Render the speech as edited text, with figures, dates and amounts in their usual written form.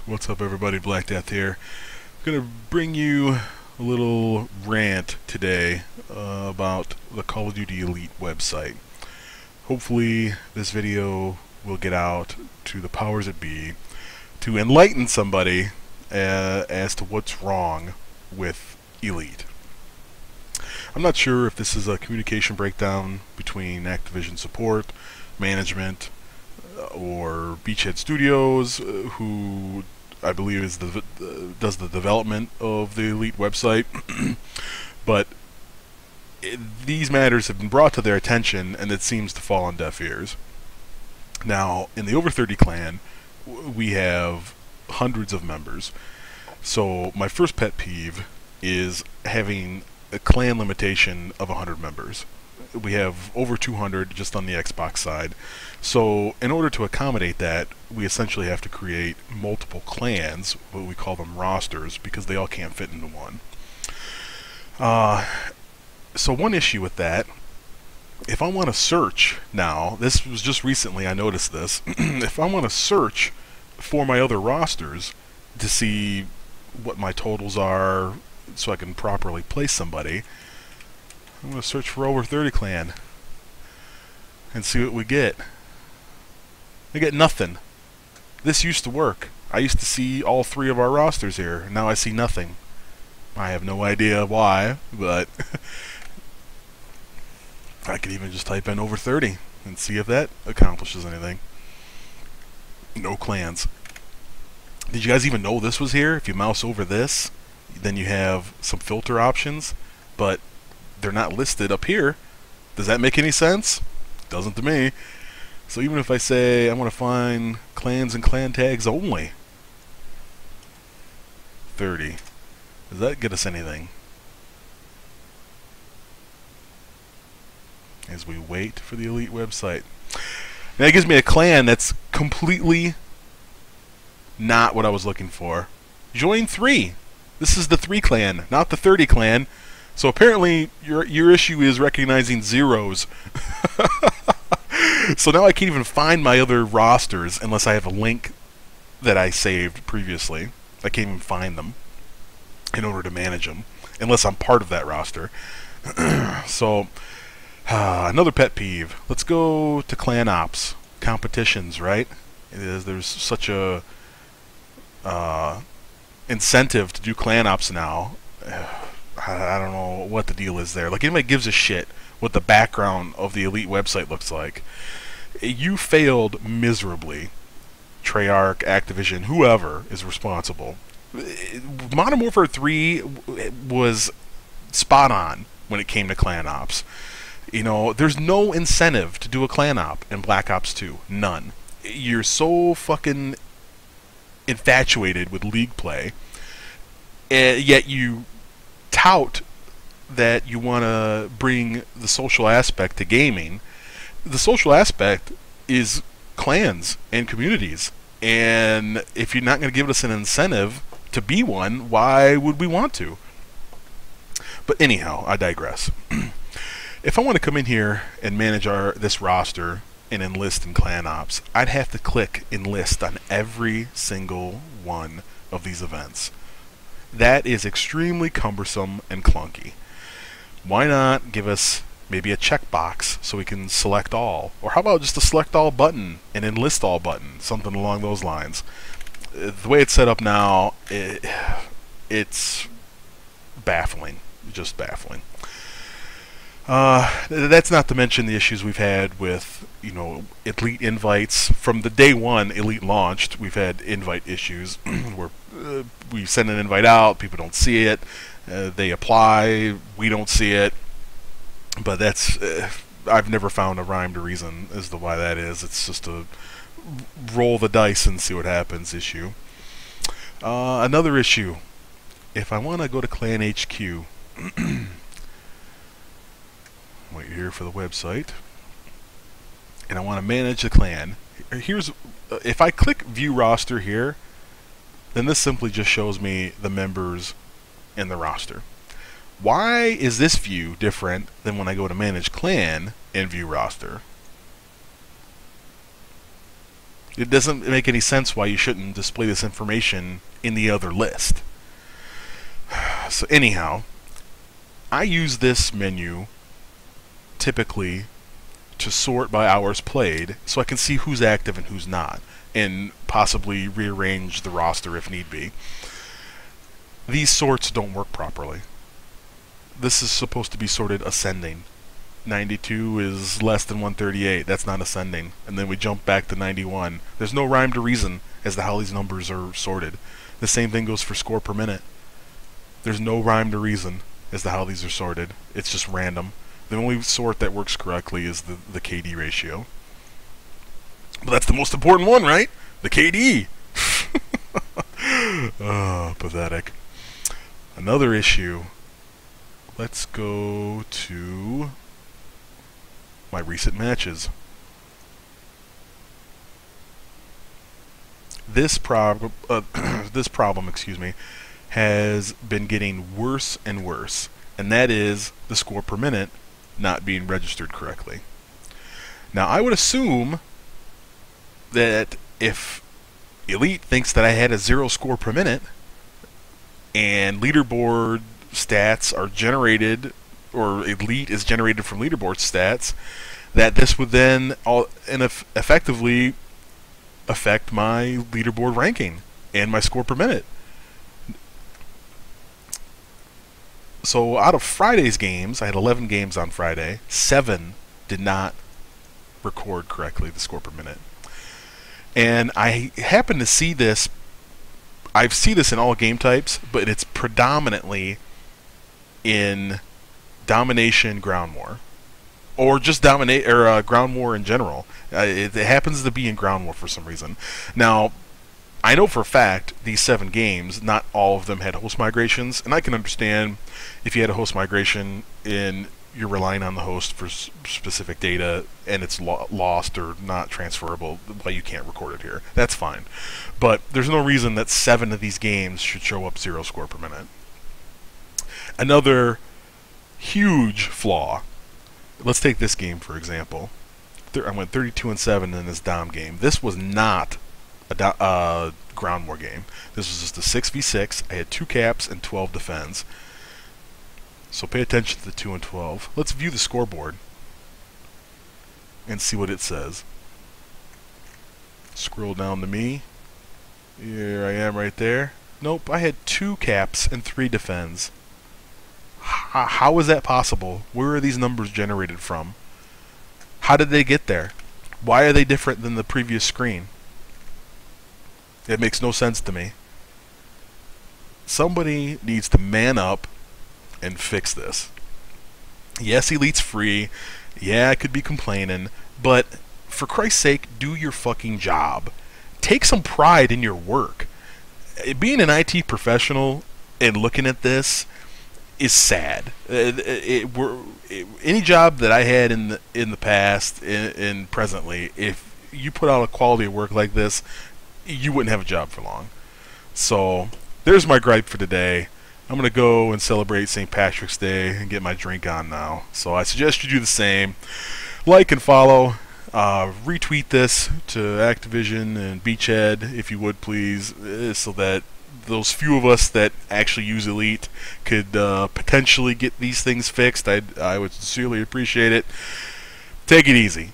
What's up, everybody? Black Death here. I'm gonna bring you a little rant today about the Call of Duty Elite website. Hopefully this video will get out to the powers that be to enlighten somebody as to what's wrong with Elite. I'm not sure if this is a communication breakdown between Activision support, management, or Beachhead Studios, who I believe does the development of the Elite website. But these matters have been brought to their attention, and it seems to fall on deaf ears. Now, in the Over 30 clan, we have hundreds of members. So my first pet peeve is having a clan limitation of 100 members. We have over 200 just on the Xbox side. So in order to accommodate that, we essentially have to create multiple clans, what we call them rosters, because they all can't fit into one. So one issue with that, if I want to search now, this was just recently I noticed this, if I want to search for my other rosters to see what my totals are so I can properly place somebody, I'm going to search for Over 30 clan and see what we get. I get nothing. This used to work. I used to see all three of our rosters here. Now I see nothing. I have no idea why, but I could even just type in Over 30 and see if that accomplishes anything. No clans. Did you guys even know this was here? If you mouse over this, then you have some filter options, but they're not listed up here. Does that make any sense? Doesn't to me. So even if I say I want to find clans and clan tags only, 30, does that get us anything? As we wait for the Elite website. Now it gives me a clan that's completely not what I was looking for. Join 3. This is the 3 clan, not the 30 clan. So apparently your issue is recognizing zeros. So now I can't even find my other rosters unless I have a link that I saved previously. I can't even find them in order to manage them unless I'm part of that roster. So another pet peeve. Let's go to clan ops competitions, right? There's such a incentive to do clan ops now. I don't know what the deal is there. Like, anybody gives a shit what the background of the Elite website looks like. You failed miserably. Treyarch, Activision, whoever is responsible. Modern Warfare 3 was spot on when it came to clan ops. You know, there's no incentive to do a clan op in Black Ops 2. None. You're so fucking infatuated with League play, yet you tout that you want to bring the social aspect to gaming. The social aspect is clans and communities, and if you're not going to give us an incentive to be one, why would we want to? But anyhow, I digress. If I want to come in here and manage this roster and enlist in clan ops, I'd have to click enlist on every single one of these events. That is extremely cumbersome and clunky. Why not give us maybe a checkbox so we can select all? Or how about just a select all button and enlist all button? Something along those lines. The way it's set up now, it's baffling. Just baffling. That's not to mention the issues we've had with, you know, Elite invites. From the day one Elite launched, we've had invite issues where we send an invite out, people don't see it, they apply, we don't see it. But that's I've never found a rhyme to reason as to why that is. It's just a roll the dice and see what happens issue. Another issue, if I want to go to Clan HQ, wait here for the website, and I want to manage the clan. Here's if I click view roster here, then this simply just shows me the members in the roster. Why is this view different than when I go to manage clan and view roster? It doesn't make any sense why you shouldn't display this information in the other list. So anyhow, I use this menu typically to sort by hours played so I can see who's active and who's not, and possibly rearrange the roster if need be. These sorts don't work properly. This is supposed to be sorted ascending. 92 is less than 138. That's not ascending. And then we jump back to 91. There's no rhyme to reason as to how these numbers are sorted. The same thing goes for score per minute. There's no rhyme to reason as to how these are sorted. It's just random. The only sort that works correctly is the KD ratio. But that's the most important one, right? The KD! Oh, pathetic. Another issue. Let's go to my recent matches. This problem, excuse me, has been getting worse and worse, and that is the score per minute not being registered correctly. Now, I would assume that if Elite thinks that I had a 0 score per minute, and leaderboard stats are generated, or Elite is generated from leaderboard stats, that this would then effectively affect my leaderboard ranking and my score per minute. So out of Friday's games, I had 11 games on Friday, 7 did not record correctly the score per minute. And I happen to see this, I see this in all game types, but it's predominantly in Domination Ground War. Or just Ground War in general. It happens to be in Ground War for some reason. Now, I know for a fact these 7 games, not all of them had host migrations, and I can understand if you had a host migration and you're relying on the host for specific data and it's lost or not transferable, but you can't record it here. That's fine. But there's no reason that 7 of these games should show up 0 score per minute. Another huge flaw. Let's take this game for example. I went 32-7 in this Dom game. This was not a Ground War game. This was just a 6v6. I had 2 caps and 12 defends. So pay attention to the 2 and 12. Let's view the scoreboard and see what it says. Scroll down to me. Here I am right there. Nope, I had 2 caps and 3 defends. How is that possible? Where are these numbers generated from? How did they get there? Why are they different than the previous screen? It makes no sense to me. Somebody needs to man up and fix this. Yes, Elite's free. Yeah, I could be complaining, but for Christ's sake, do your fucking job. Take some pride in your work. Being an IT professional and looking at this is sad. Any job that I had in the past and presently, if you put out a quality of work like this, you wouldn't have a job for long. So there's my gripe for today. I'm going to go and celebrate St. Patrick's Day and get my drink on now. So I suggest you do the same. Like and follow. Retweet this to Activision and Beachhead, if you would please, so that those few of us that actually use Elite could potentially get these things fixed. I would sincerely appreciate it. Take it easy.